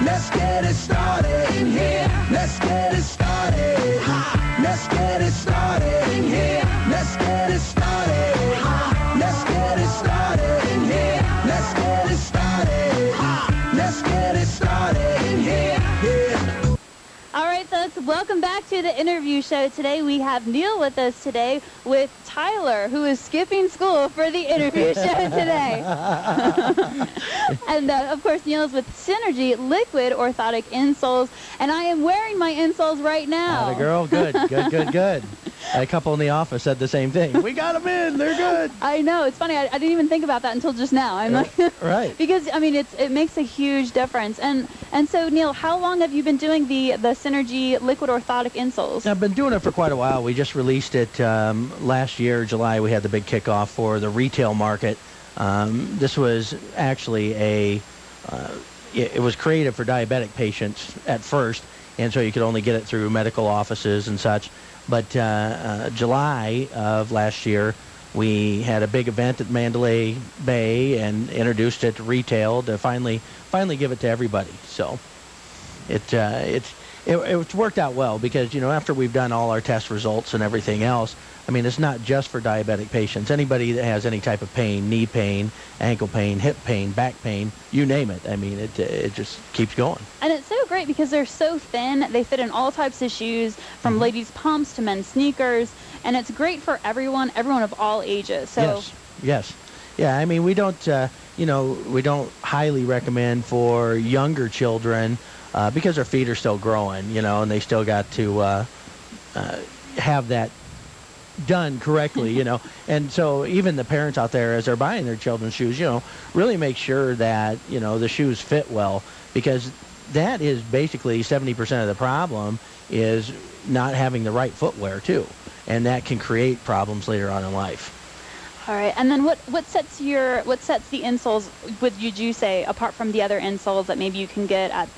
Let's get it started in here. Let's get it started. Let's get it started in here. Let's get it started. Let's get it started in here. Let's get it started. Let's get it started in here. Yeah. All right, folks, welcome back to the interview show. Today we have Neil with us today with Tyler, who is skipping school for the interview show today. And, of course, Neil is with Synergy Liquid Orthotic Insoles, and I am wearing my insoles right now. Atta girl, good, good, good. A couple in the office said the same thing. We got them in, they're good. I know, it's funny, I didn't even think about that until just now. I'm like, right. Because, I mean, it makes a huge difference. And so, Neil, how long have you been doing the Synergy Liquid Orthotic Insoles? I've been doing it for quite a while. We just released it last year, July. We had the big kickoff for the retail market. This was actually it was created for diabetic patients at first, and so you could only get it through medical offices and such. But July of last year, we had a big event at Mandalay Bay and introduced it to retail to finally give it to everybody. So it's worked out well because, after we've done all our test results and everything else, I mean, it's not just for diabetic patients. Anybody that has any type of pain, knee pain, ankle pain, hip pain, back pain, you name it. I mean, it just keeps going. And it's so great because they're so thin. They fit in all types of shoes, from ladies' pumps to men's sneakers, and it's great for everyone of all ages. So Yes. Yeah, I mean, we don't highly recommend for younger children because their feet are still growing, and they still got to have that done correctly, and so even the parents out there, as they're buying their children's shoes, really make sure that the shoes fit well, because that is basically 70% of the problem, is not having the right footwear too, and that can create problems later on in life. All right, and then what sets the insoles, would you say, apart from the other insoles that maybe you can get at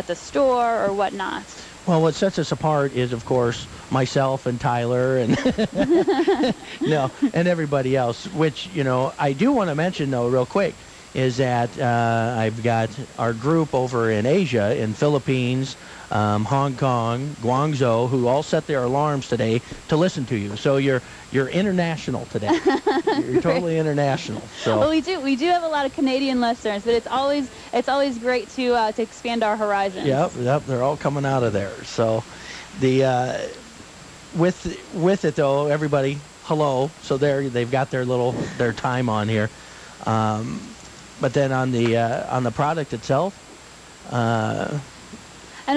the store or whatnot? Well, what sets us apart is, of course, myself and Tyler and and everybody else, which, I do want to mention, though, real quick, is that I've got our group over in Asia, in Philippines, Hong Kong, Guangzhou, who all set their alarms today to listen to you. So you're international today. You're totally international. So. Well, we do have a lot of Canadian listeners, but it's always great to expand our horizons. Yep, they're all coming out of there. So with it though, everybody, hello. So they've got their time on here. But then on the product itself. And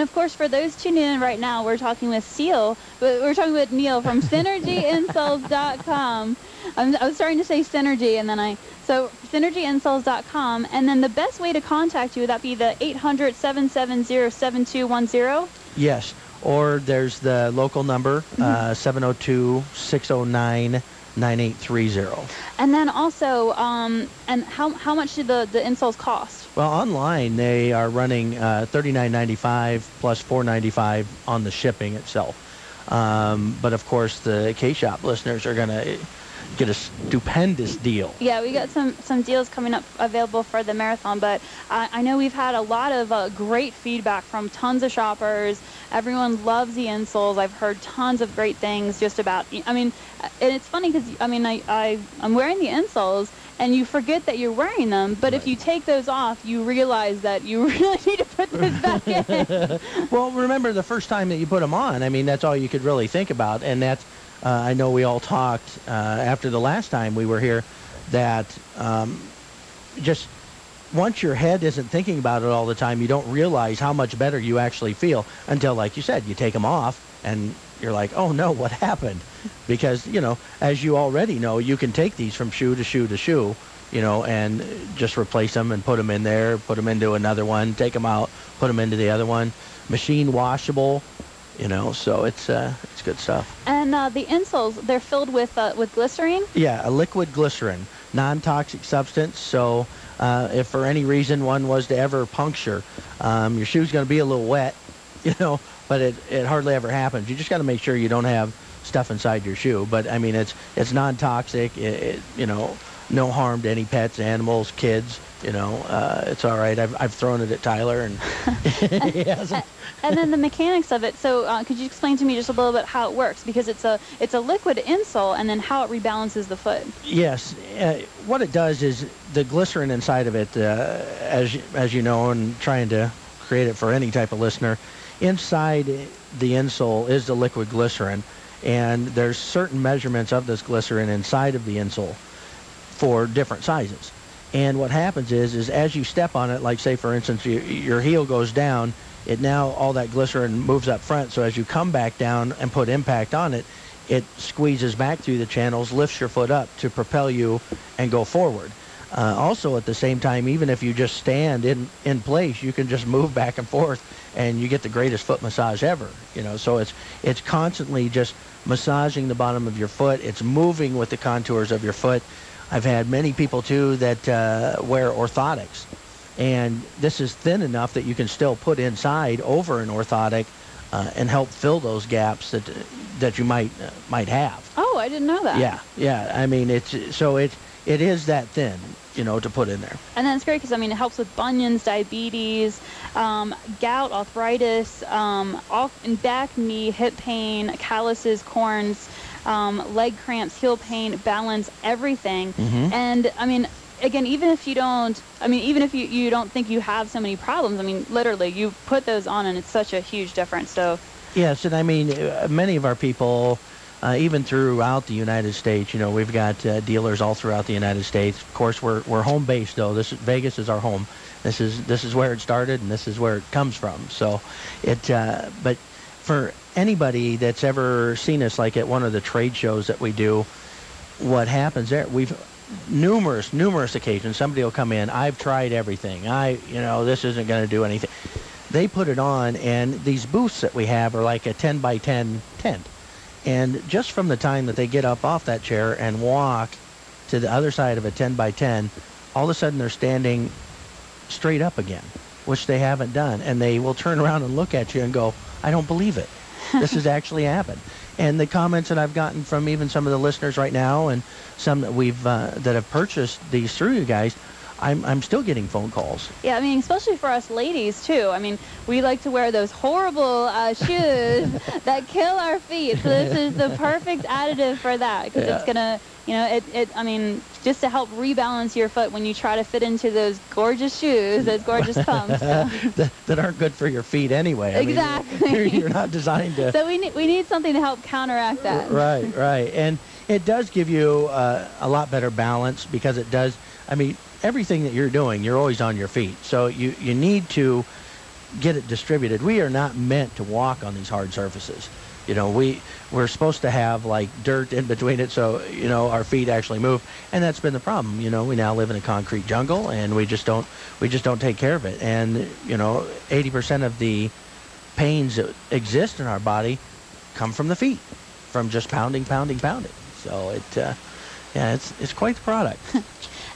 of course, for those tuning in right now, we're talking with Neil from SynergyInsoles.com. I was starting to say Synergy, and then so SynergyInsoles.com, and then the best way to contact you, would that be the 800-770-7210? Yes, or there's the local number, 702-609-9830. And then also, and how much do the insoles cost? Well, online they are running $39.95 plus $4.95 on the shipping itself. But of course, the K-Shop listeners are going to get a stupendous deal. Yeah, we got some deals coming up available for the marathon, but I know we've had a lot of great feedback from tons of shoppers. Everyone loves the insoles. I've heard tons of great things just about, and it's funny because, I'm wearing the insoles, and you forget that you're wearing them, but if you take those off, you realize that you really need to put those back in. Well, remember the first time that you put them on, that's all you could really think about, and that's, I know we all talked after the last time we were here that just once your head isn't thinking about it all the time, you don't realize how much better you actually feel until, like you said, you take them off and you're like, oh no, what happened? Because, as you already know, you can take these from shoe to shoe to shoe, and just replace them and put them in there, put them into another one, take them out, put them into the other one. Machine washable, so it's good stuff. And the insoles, they're filled with glycerine? Yeah, a liquid glycerin, non-toxic substance. So if for any reason one was to ever puncture, your shoe's going to be a little wet, but it hardly ever happens. You just got to make sure you don't have stuff inside your shoe. But it's non-toxic. no harm to any pets, animals, kids. It's all right. I've thrown it at Tyler, and he hasn't. And then the mechanics of it. So could you explain to me just a little bit how it works? Because it's a liquid insole, and then how it rebalances the foot. Yes. What it does is the glycerin inside of it, as you know, and trying to create it for any type of listener, inside the insole is the liquid glycerin, and there's certain measurements of this glycerin inside of the insole for different sizes. And what happens is as you step on it, like say for instance your heel goes down, all that glycerin moves up front, so as you come back down and put impact on it, it squeezes back through the channels, lifts your foot up to propel you and go forward. Also at the same time, even if you just stand in place, you can just move back and forth and you get the greatest foot massage ever. So it's constantly just massaging the bottom of your foot. It's moving with the contours of your foot. I've had many people too that wear orthotics, and this is thin enough that you can still put inside over an orthotic and help fill those gaps that you might have. Oh, I didn't know that. Yeah. I mean, it is that thin, to put in there. And then it's great because, it helps with bunions, diabetes, gout, arthritis, all in back, knee, hip pain, calluses, corns, leg cramps, heel pain, balance, everything. Mm-hmm. And, again, even if you don't think you have so many problems, literally, you put those on and it's such a huge difference. So. Yes, and many of our people, even throughout the United States, we've got dealers all throughout the United States. Of course, we're home based though. Vegas is our home. This is where it started, and this is where it comes from. So, but for anybody that's ever seen us, like at one of the trade shows that we do, what happens there? We've numerous occasions. Somebody will come in. I've tried everything. This isn't going to do anything. They put it on, and these booths that we have are like a 10 by 10 tent. And just from the time that they get up off that chair and walk to the other side of a 10 by 10, all of a sudden they're standing straight up again, which they haven't done. And they will turn around and look at you and go, I don't believe it. This has actually happened. And the comments that I've gotten from even some of the listeners right now, and some that that have purchased these through you guys, I'm still getting phone calls. Yeah, especially for us ladies too. We like to wear those horrible shoes that kill our feet. So this is the perfect additive for that, because it's gonna, just to help rebalance your foot when you try to fit into those gorgeous shoes, those gorgeous pumps. That aren't good for your feet anyway. Exactly. You're not designed to. So we need something to help counteract that. Right. And it does give you a lot better balance, because it does. Everything that you're doing, you're always on your feet. So you need to get it distributed. We are not meant to walk on these hard surfaces. We're supposed to have like dirt in between it, so our feet actually move. And that's been the problem. We now live in a concrete jungle, and we just don't take care of it. And 80% of the pains that exist in our body come from the feet, from just pounding. So it's quite the product.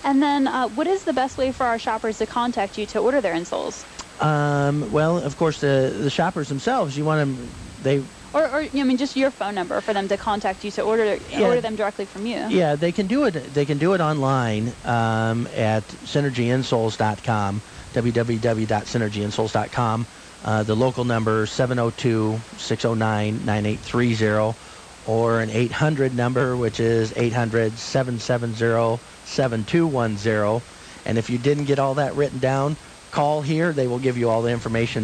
And then what is the best way for our shoppers to contact you to order their insoles? Well, of course, the shoppers themselves, you want them, Or just your phone number for them to contact you to order them directly from you. Yeah, they can do it online at synergyinsoles.com, www.synergyinsoles.com. The local number 702-609-9830, or an 800 number, which is 800-770-7210. And if you didn't get all that written down, call here. They will give you all the information that